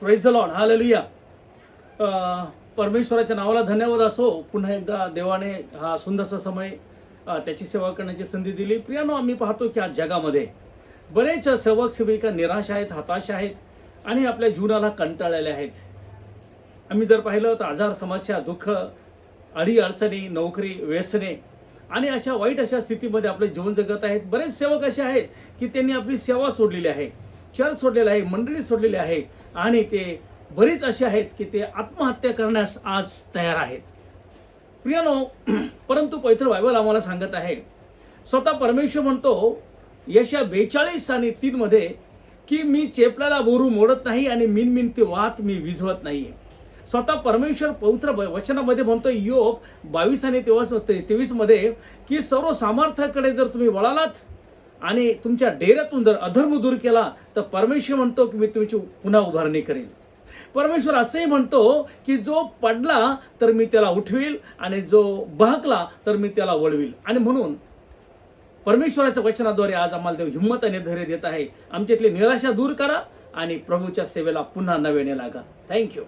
Praise the Lord, hallelujah. परमेश्वराच्या नावाला धन्यवाद असो. पुन्हा एकदा देवाने हा सुंदरसा समय त्याची सेवा करण्याची संधी दिली. प्रियानो, आम्ही पाहतो की आज जगामध्ये बरेच सेवक सेविका निराश आहेत, हताश आहेत आणि आपल्या जीवनाला कंटाळलेले आहेत. आम्ही जर पाहिलं तर आजार, समस्या, दुःख, अडीअडचणी, नोकरी, व्यसने आणि अशा वाईट अशा स्थितीमध्ये आपले जीवन जगत आहेत. बरेच सेवक असे आहेत की त्यांनी आपली सेवा सोडलेली आहे, चर्च सोडलेला आहे, मंडळी सोडलेली आहे आणि ते बरेच असे आहेत की ते आत्महत्या करण्यास आज तयार आहेत. प्रियानो, परंतु पवित्र बायबल आम्हाला सांगत आहे, स्वतः परमेश्वर म्हणतो यशा 42 आणि 3 मध्ये की मी चेपल्याला बोरू मोडत नाही आणि मिनमिन ते वात मी विझवत नाहीये. स्वतः परमेश्वर पवित्र वचनामध्ये म्हणतो योग 22 आणि 23 मध्ये की सर्व सामर्थ्याकडे जर तुम्ही वळालात आणि तुमच्या डेऱ्यातून जर अधर्म दूर केला तर परमेश्वर म्हणतो की मी तुमची पुन्हा उभारणी करेन. परमेश्वर असंही म्हणतो की जो पडला तर मी त्याला उठवील आणि जो बहकला तर मी त्याला वळवील. आणि म्हणून परमेश्वराच्या वचनाद्वारे आज आम्हाला देव हिंमत आणि धैर्य देत आहे. आमच्यातली निराशा दूर करा आणि प्रभूच्या सेवेला पुन्हा नव्याने लागा. थँक्यू.